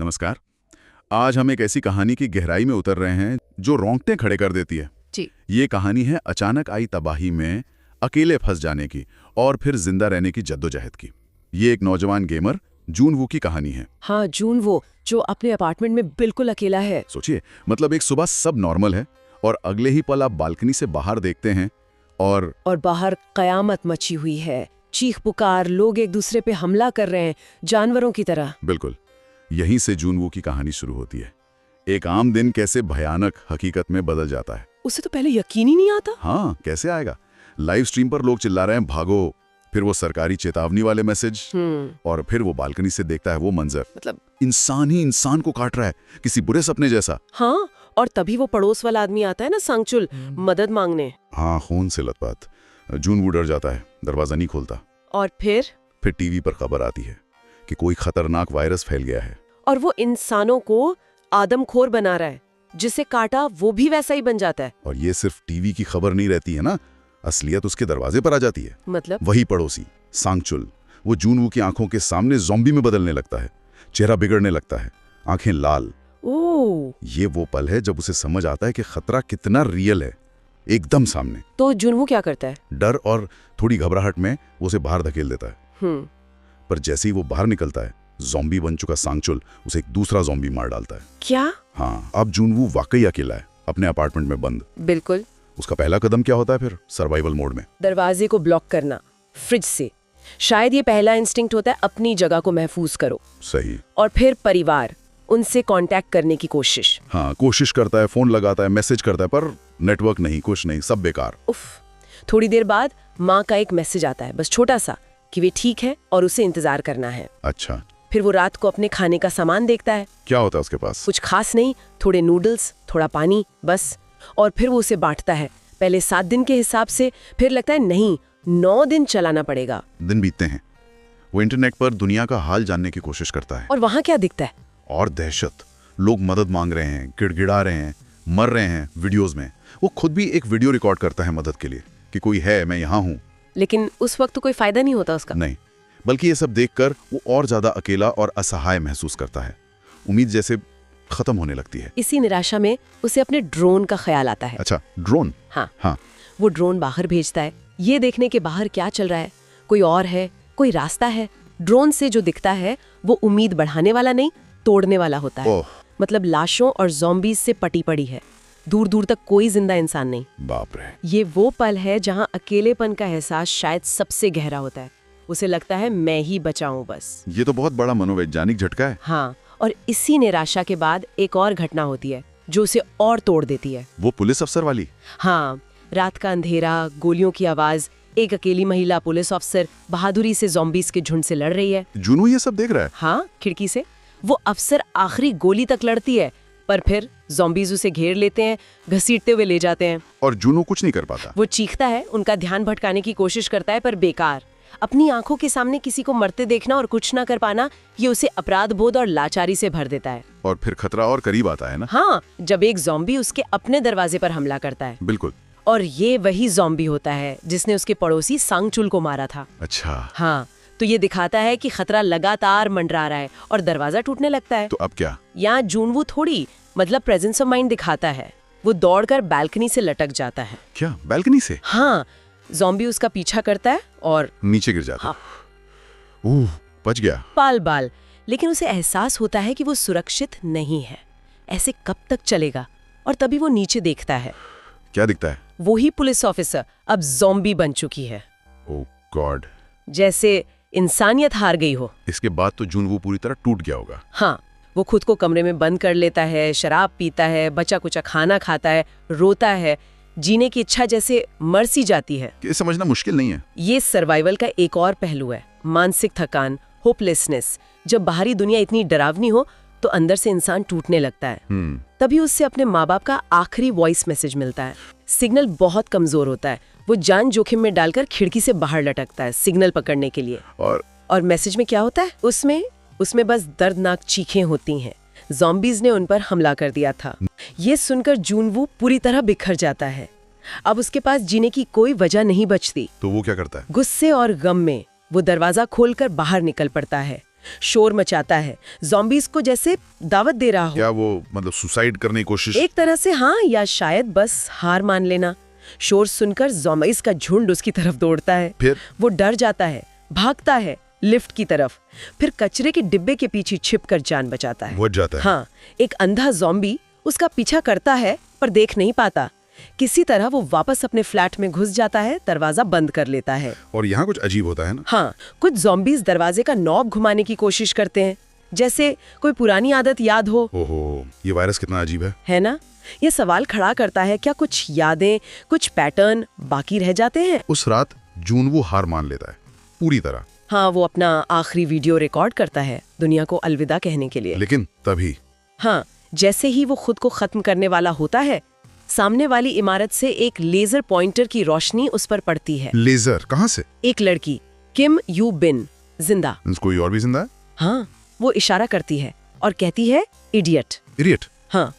नमस्कार। आज हम एक ऐसी कहानी की गहराई में उतर रहे हैं जो रोंगटे खड़े कर देती है। जी। ये कहानी है अचानक आई तबाही में अकेले फंस जाने की और फिर जिंदा रहने की जद्दोजहद की। ये एक नौजवान गेमर जून वू की कहानी है। हाँ, जून वो जो अपने अपार्टमेंट में बिल्कुल अकेला है। सोचिए, मतलब एक सुबह सब नॉर्मल है और अगले ही पल आप बालकनी से बाहर देखते हैं और बाहर कयामत मची हुई है। चीख पुकार, लोग एक दूसरे पे हमला कर रहे हैं, जानवरों की तरह। बिल्कुल, यहीं से जून वू की कहानी शुरू होती है। एक आम दिन कैसे भयानक हकीकत में बदल जाता है। उसे तो पहले यकीन ही नहीं आता। हाँ, कैसे आएगा। लाइव स्ट्रीम पर लोग चिल्ला रहे हैं भागो, फिर वो सरकारी चेतावनी वाले मैसेज, और फिर वो बालकनी से देखता है वो मंजर। मतलब इंसान ही इंसान को काट रहा है, किसी बुरे सपने जैसा। हाँ, और तभी वो पड़ोस वाला आदमी आता है ना, सांगचुल, मदद मांगने। हाँ, खून से लथपथ। जून वो डर जाता है, दरवाजा नहीं खोलता। और फिर टीवी पर खबर आती है कि कोई खतरनाक वायरस फैल गया है और वो इंसानों को आदमखोर बना रहा है। जिसे काटा वो भी वैसा ही बन जाता है। और ये सिर्फ टीवी की खबर नहीं रहती है ना, असलियत उसके दरवाजे पर आ जाती है। मतलब वही पड़ोसी सांगचुल, वो जून वू की आंखों के सामने ज़ॉम्बी में बदलने लगता है। चेहरा बिगड़ने लगता है, आंखें लाल। ओह, ये वो पल है जब उसे समझ आता है कि खतरा कितना रियल है, एकदम सामने। तो जुनवू क्या करता है? डर और थोड़ी घबराहट में वो उसे बाहर धकेल देता है। पर जैसे ही वो बाहर निकलता है, ज़ॉम्बी बन चुका सांगचुल उसे एक दूसरा ज़ॉम्बी मार डालता है। क्या? हाँ, अब जूनवू वाकई अकेला है, अपने अपार्टमेंट में बंद। बिल्कुल। उसका पहला कदम क्या होता है फिर? सर्वाइवल मोड में दरवाजे को ब्लॉक करना, फ्रिज से। शायद ये पहला इंस्टिंक्ट होता है, अपनी जगह को महफूज करो। सही। और फिर परिवार, उनसे कांटेक्ट करने की कोशिश। हाँ, कोशिश करता है, फोन लगाता है, मैसेज करता है, पर नेटवर्क नहीं, कुछ नहीं, सब बेकार। उफ। थोड़ी देर बाद माँ का एक मैसेज आता है, बस छोटा सा, कि वे ठीक है और उसे इंतजार करना है। अच्छा। फिर वो रात को अपने खाने का सामान देखता है। क्या होता है उसके पास? कुछ खास नहीं, थोड़े नूडल्स, थोड़ा पानी, बस। और फिर वो उसे बांटता है, पहले 7 दिन के हिसाब से, फिर लगता है नहीं, 9 दिन चलाना पड़ेगा। दिन बीतते हैं, वो इंटरनेट पर दुनिया का हाल जानने की कोशिश करता है। और वहाँ क्या दिखता है? और दहशत। लोग मदद मांग रहे हैं, गिड़गिड़ा रहे हैं, मर रहे हैं वीडियोस में। वो खुद भी एक वीडियो रिकॉर्ड करता है मदद के लिए कि कोई है, मैं यहाँ हूँ। लेकिन उस वक्त तो कोई फायदा नहीं होता उसका। नहीं, बल्कि ये सब देखकर वो और ज्यादा अकेला और असहाय महसूस करता है। उम्मीद जैसे खत्म होने लगती है। इसी निराशा में उसे अपने ड्रोन का ख्याल आता है। अच्छा, ड्रोन? हाँ। वो ड्रोन बाहर भेजता है, ये देखने के बाहर क्या चल रहा है, कोई और है, कोई रास्ता है। ड्रोन से जो दिखता है वो उम्मीद बढ़ाने वाला नहीं, तोड़ने वाला होता है। मतलब लाशों और ज़ॉम्बीज से पटी पड़ी है, दूर दूर तक कोई जिंदा इंसान नहीं। बाप रे। ये वो पल है जहाँ अकेलेपन का एहसास शायद सबसे गहरा होता है। उसे लगता है मैं ही बचाऊं बस। ये तो बहुत बड़ा मनोवैज्ञानिक झटका है। हाँ, और इसी निराशा के बाद एक और घटना होती है जो उसे और तोड़ देती है। वो पुलिस अफसर वाली? हाँ, रात का अंधेरा, गोलियों की आवाज, एक अकेली महिला पुलिस अफसर बहादुरी से ज़ॉम्बीज के झुंड से लड़ रही है। जूनू ये सब देख रहा है? हाँ, खिड़की से। वो अफसर आखिरी गोली तक लड़ती है, पर फिर ज़ॉम्बीज उसे घेर लेते हैं, घसीटते हुए ले जाते हैं। और जूनू कुछ नहीं कर पाता। वो चीखता है, उनका ध्यान भटकाने की कोशिश करता है, पर बेकार। अपनी आंखों के सामने किसी को मरते देखना और कुछ ना कर पाना, ये उसे अपराध बोध और लाचारी से भर देता है। और फिर खतरा और करीब आता है ना? हाँ, जब एक ज़ॉम्बी उसके अपने दरवाजे पर हमला करता है। बिल्कुल। और ये वही ज़ॉम्बी होता है जिसने उसके पड़ोसी सांगचुल को मारा था। अच्छा। हाँ, तो ये दिखाता है कि खतरा लगातार मंडरा रहा है और दरवाजा टूटने लगता है। तो अब क्या? यहाँ जूनवू थोड़ी, मतलब प्रेजेंस ऑफ माइंड दिखाता है। वो दौड़कर बालकनी से लटक जाता है। क्या, बालकनी से? हाँ, ज़ॉम्बी उसका पीछा करता है और नीचे गिर जाता है। हाँ। बच गया। पाल बाल। लेकिन उसे एहसास होता है कि वो सुरक्षित नहीं है। ऐसे कब तक चलेगा? और तभी वो नीचे देखता है। क्या दिखता है? वही पुलिस ऑफिसर अब ज़ॉम्बी बन चुकी है। ओह गॉड। जैसे इंसानियत हार गई हो। इसके बाद तो जूनवू पूरी तरह टूट गया होगा। हाँ, वो खुद को कमरे में बंद कर लेता है, शराब पीता है, बचा कुचा खाना खाता है, रोता है, जीने की इच्छा जैसे मर सी जाती है। ये समझना मुश्किल नहीं है। ये सर्वाइवल का एक और पहलू है, मानसिक थकान, होपलेसनेस। जब बाहरी दुनिया इतनी डरावनी हो तो अंदर से इंसान टूटने लगता है। तभी उससे अपने माँ बाप का आखिरी वॉइस मैसेज मिलता है। सिग्नल बहुत कमजोर होता है, वो जान जोखिम में डालकर खिड़की से बाहर लटकता है सिग्नल पकड़ने के लिए। और मैसेज में क्या होता है? उसमें बस दर्दनाक चीखें होती हैं। ज़ॉम्बीज ने उन पर हमला कर दिया था। ये सुनकर जूनवू पूरी तरह बिखर जाता है। अब उसके पास जीने की कोई वजह नहीं बचती। तो वो क्या करता है? गुस्से और गम में वो दरवाजा खोलकर बाहर निकल पड़ता है। शोर मचाता है, ज़ॉम्बीज को जैसे दावत दे रहा हो। क्या वो मतलब सुसाइड करने की कोशिश? एक तरह से हाँ, या शायद बस हार मान लेना। शोर सुनकर ज़ॉम्बीज का झुंड उसकी तरफ दौड़ता है। फिर वो डर जाता है, भागता है लिफ्ट की तरफ, फिर कचरे के डिब्बे के पीछे छिपकर जान बचाता है। वो जाता है। हाँ, एक अंधा ज़ॉम्बी उसका पीछा करता है पर देख नहीं पाता। किसी तरह वो वापस अपने फ्लैट में घुस जाता है, दरवाजा बंद कर लेता है। और यहाँ कुछ अजीब होता है ना? हाँ, कुछ ज़ॉम्बीज दरवाजे का नॉब घुमाने की कोशिश करते हैं, जैसे कोई पुरानी आदत याद हो। ओहो, ये वायरस कितना अजीब है ना? ये सवाल खड़ा करता है, क्या कुछ यादें, कुछ पैटर्न बाकी रह जाते हैं? उस रात जूनवू हार मान लेता है पूरी तरह। हाँ, वो अपना आखिरी वीडियो रिकॉर्ड करता है दुनिया को अलविदा कहने के लिए। लेकिन तभी हाँ, जैसे ही वो खुद को खत्म करने वाला होता है, सामने वाली इमारत से एक लेजर पॉइंटर की रोशनी उस पर पड़ती है। लेजर कहाँ से? एक लड़की, किम यू बिन, जिंदा। कोई और भी जिंदा है? हाँ, वो इशारा करती है और कहती है इडियट। इडियट? हाँ,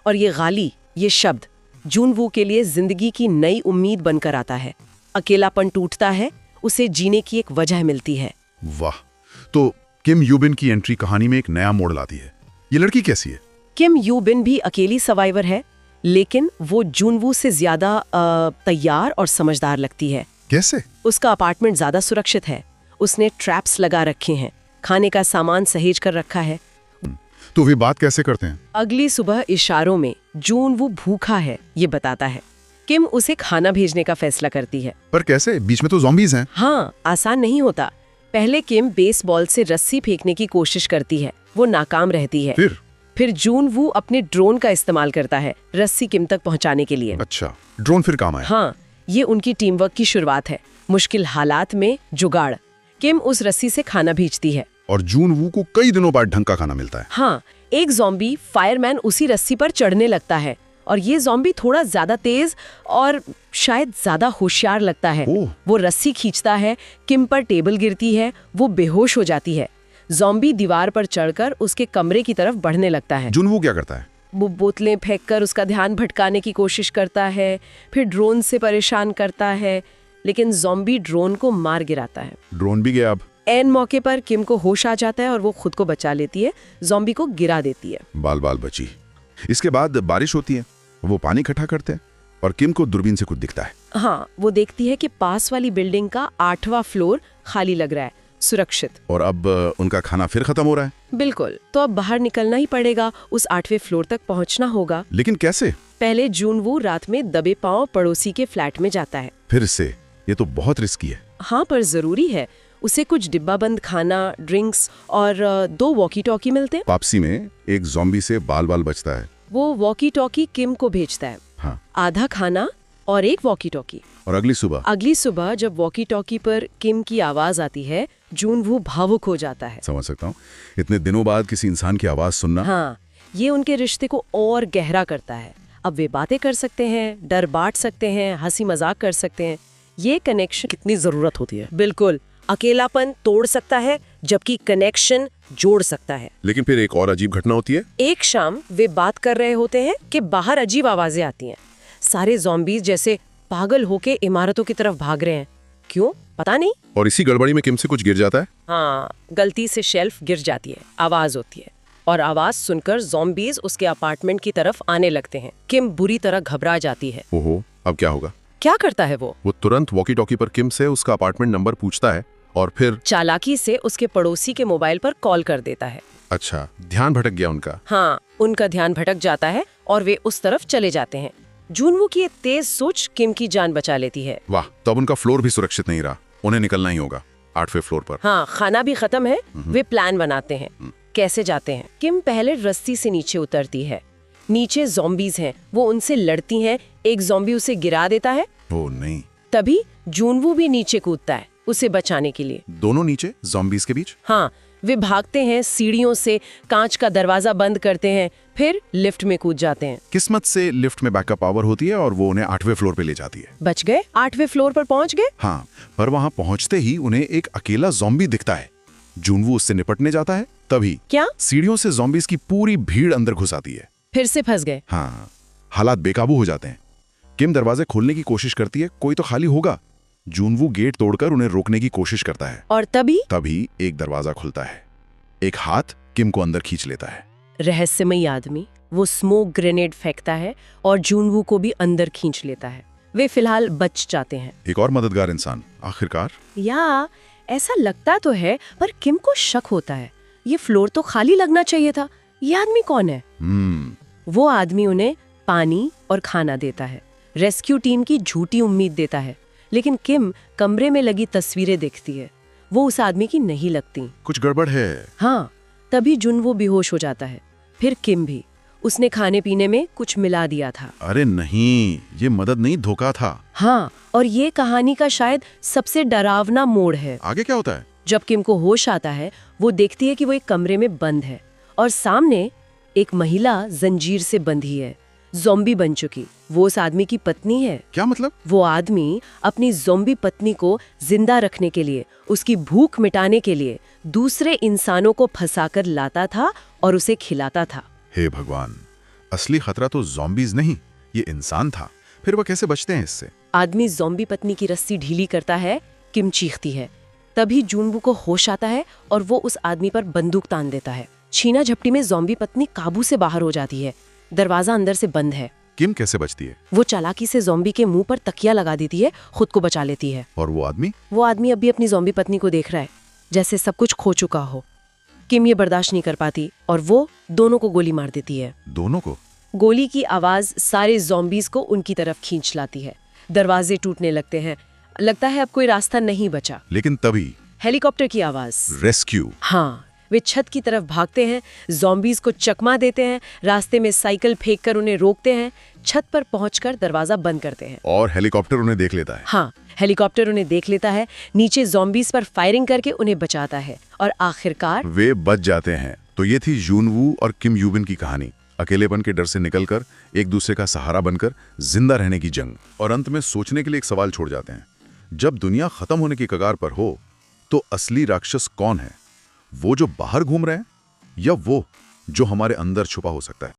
और ये गाली, ये शब्द जूनवू के लिए जिंदगी की नई उम्मीद बनकर आता है। अकेलापन टूटता है, उसे जीने की एक वजह मिलती है। वाह, तो किम यूबिन की एंट्री कहानी में एक नया मोड़ लाती है। ये लड़की कैसी है? किम यू बिन भी अकेली सर्वाइवर है, लेकिन वो जूनवू से ज्यादा तैयार और समझदार लगती है। कैसे? उसका अपार्टमेंट ज्यादा सुरक्षित है, उसने ट्रैप्स लगा रखे हैं, खाने का सामान सहेज कर रखा है। तो वे बात कैसे करते हैं? अगली सुबह इशारों में जूनवू भूखा है ये बताता है। किम उसे खाना भेजने का फैसला करती है। पर कैसे? बीच में तो ज़ॉम्बीज़ हैं। हाँ, आसान नहीं होता। पहले किम बेसबॉल से रस्सी फेंकने की कोशिश करती है, वो नाकाम रहती है। फिर जूनवू अपने ड्रोन का इस्तेमाल करता है रस्सी किम तक पहुंचाने के लिए। अच्छा, ड्रोन फिर काम आया? हाँ, ये उनकी टीम वर्क की शुरुआत है। मुश्किल हालात में जुगाड़। किम उस रस्सी से खाना भेजती है और जूनवू को कई दिनों बाद ढंग का खाना मिलता है। हाँ, एक ज़ॉम्बी फायरमैन उसी रस्सी पर चढ़ने लगता है और ये ज़ॉम्बी थोड़ा ज्यादा तेज और शायद ज्यादा होशियार लगता है। वो रस्सी खींचता है, किम पर टेबल गिरती है, वो बेहोश हो जाती है। ज़ॉम्बी दीवार पर चढ़कर उसके कमरे की तरफ बढ़ने लगता है। जूनवू क्या करता है? वो बोतलें फेंककर उसका ध्यान भटकाने की कोशिश करता है, फिर ड्रोन से परेशान करता है, लेकिन ज़ॉम्बी ड्रोन को मार गिराता है। ड्रोन भी गया अब। एन मौके पर किम को होश आ जाता है और वो खुद को बचा लेती है, ज़ॉम्बी को गिरा देती है। बाल बाल बची। इसके बाद बारिश होती है, वो पानी इकट्ठा करते हैं और किम को दूरबीन से कुछ दिखता है। हाँ, वो देखती है कि पास वाली बिल्डिंग का 8वां फ्लोर खाली लग रहा है, सुरक्षित। और अब उनका खाना फिर खत्म हो रहा है। बिल्कुल, तो अब बाहर निकलना ही पड़ेगा, उस 8वें फ्लोर तक पहुंचना होगा। लेकिन कैसे? पहले जूनवू रात में दबे पांव पड़ोसी के फ्लैट में जाता है। फिर से? ये तो बहुत रिस्की है। हाँ, पर जरूरी है। उसे कुछ डिब्बाबंद खाना, ड्रिंक्स और 2 वॉकी टॉकी मिलते हैं। वापसी में एक ज़ॉम्बी से बाल बाल बचता है। वो वॉकी टॉकी किम को भेजता है। हाँ। आधा खाना और एक वॉकी टॉकी। और अगली सुबह जब वॉकी टॉकी पर किम की आवाज आती है, जूनवू भावुक हो जाता है। समझ सकता हूँ, इतने दिनों बाद किसी इंसान की आवाज सुनना। हाँ, ये उनके रिश्ते को और गहरा करता है। अब वे बातें कर सकते हैं, डर बांट सकते हैं, हंसी मजाक कर सकते हैं। ये कनेक्शन कितनी जरूरत होती है। बिल्कुल, अकेलापन तोड़ सकता है जबकि कनेक्शन जोड़ सकता है। लेकिन फिर एक और अजीब घटना होती है। एक शाम वे बात कर रहे होते हैं कि बाहर अजीब आवाजें आती हैं। सारे ज़ॉम्बीज जैसे पागल होके इमारतों की तरफ भाग रहे हैं। क्यों पता नहीं। और इसी गड़बड़ी में किम से कुछ गिर जाता है। हाँ, गलती से शेल्फ गिर जाती है, आवाज होती है और आवाज सुनकर ज़ॉम्बीज उसके अपार्टमेंट की तरफ आने लगते हैं। किम बुरी तरह घबरा जाती है। ओहो, अब क्या होगा? क्या करता है वो तुरंत वॉकी टॉकी पर किम से उसका अपार्टमेंट नंबर पूछता है और फिर चालाकी से उसके पड़ोसी के मोबाइल पर कॉल कर देता है। अच्छा, ध्यान भटक गया उनका। हाँ, उनका ध्यान भटक जाता है और वे उस तरफ चले जाते हैं। जूनवू की तेज सोच किम की जान बचा लेती है। वाह, तब उनका फ्लोर भी सुरक्षित नहीं रहा, उन्हें निकलना ही होगा 8वें फ्लोर पर। हाँ, खाना भी खत्म है। वे प्लान बनाते हैं, कैसे जाते हैं। किम पहले रस्सी से नीचे उतरती है। नीचे ज़ॉम्बीज हैं, वो उनसे लड़ती हैं। एक ज़ॉम्बी उसे गिरा देता है। ओह नहीं। तभी जूनवू भी नीचे कूदता है उसे बचाने के लिए। दोनों नीचे ज़ॉम्बीज के बीच। हाँ, वे भागते हैं, सीढ़ियों से कांच का दरवाजा बंद करते हैं, फिर लिफ्ट में कूद जाते हैं। किस्मत से लिफ्ट में बैकअप पावर होती है और वो उन्हें 8वें फ्लोर पे ले जाती है। बच गए, 8वें फ्लोर पर पहुंच गए। हाँ, पर वहाँ पहुँचते ही उन्हें एक अकेला ज़ॉम्बी दिखता है। जूनवू उससे निपटने जाता है, तभी क्या सीढ़ियों से ज़ॉम्बीज की पूरी भीड़ अंदर घुस आती है। फिर से फंस गए। हाँ, हालात बेकाबू हो जाते हैं। किम दरवाजे खोलने की कोशिश करती है, कोई तो खाली होगा। जूनवू गेट तोड़कर उन्हें रोकने की कोशिश करता है और तभी एक दरवाजा खुलता है। एक हाथ किम को अंदर खींच लेता है। रहस्यमयी आदमी, वो स्मोक ग्रेनेड फेंकता है और जूनवू को भी अंदर खींच लेता है। वे फिलहाल बच जाते हैं। एक और मददगार इंसान आखिरकार। या ऐसा लगता तो है, पर किम को शक होता है। ये फ्लोर तो खाली लगना चाहिए था। ये आदमी कौन है? वो आदमी उन्हें पानी और खाना देता है, रेस्क्यू टीम की झूठी उम्मीद देता है। लेकिन किम कमरे में लगी तस्वीरें देखती है, वो उस आदमी की नहीं लगती। कुछ गड़बड़ है। हाँ, तभी जुनवो बेहोश हो जाता है, फिर किम भी। उसने खाने पीने में कुछ मिला दिया था। अरे नहीं, ये मदद नहीं, धोखा था। हाँ, और ये कहानी का शायद सबसे डरावना मोड़ है। आगे क्या होता है? जब किम को होश आता है, वो देखती है कि वो एक कमरे में बंद है और सामने एक महिला जंजीर से बंधी है, ज़ॉम्बी बन चुकी। वो उस आदमी की पत्नी है। क्या मतलब? वो आदमी अपनी ज़ॉम्बी पत्नी को जिंदा रखने के लिए, उसकी भूख मिटाने के लिए दूसरे इंसानों को फंसाकर लाता था और उसे खिलाता था। हे भगवान, असली खतरा तो ज़ॉम्बीज नहीं, ये इंसान था। फिर वो कैसे बचते हैं इससे? आदमी ज़ॉम्बी पत्नी की रस्सी ढीली करता है, किम चीखती है। तभी जूनवू को होश आता है और वो उस आदमी पर बंदूक तान देता है। छीना झपटी में ज़ॉम्बी पत्नी काबू से बाहर हो जाती है। दरवाजा अंदर से बंद है। किम कैसे बचती है? वो चालाकी से ज़ॉम्बी के मुंह पर तकिया लगा देती है, खुद को बचा लेती है। और वो आदमी? वो आदमी अभी अपनी ज़ॉम्बी पत्नी को देख रहा है, जैसे सब कुछ खो चुका हो। किम ये बर्दाश्त नहीं कर पाती और वो दोनों को गोली मार देती है। दोनों को? गोली की आवाज सारे ज़ॉम्बीज को उनकी तरफ खींच लाती है। दरवाजे टूटने लगते हैं। लगता है अब कोई रास्ता नहीं बचा। लेकिन तभी हेलीकॉप्टर की आवाज। रेस्क्यू। हाँ, वे छत की तरफ भागते हैं, ज़ॉम्बीज को चकमा देते हैं, रास्ते में साइकिल फेंककर उन्हें रोकते हैं, छत पर पहुंचकर दरवाजा बंद करते हैं। और हेलीकॉप्टर उन्हें देख लेता है। हाँ, हेलीकॉप्टर उन्हें देख लेता है, नीचे ज़ॉम्बीज पर फायरिंग करके उन्हें बचाता है और आखिरकार वे बच जाते हैं। तो ये थी जूनवू और किम यूबिन की कहानी। अकेलेपन के डर से निकलकर एक दूसरे का सहारा बनकर जिंदा रहने की जंग। और अंत में सोचने के लिए एक सवाल छोड़ जाते हैं, जब दुनिया खत्म होने की कगार पर हो तो असली राक्षस कौन है? वो जो बाहर घूम रहे हैं या वो जो हमारे अंदर छुपा हो सकता है?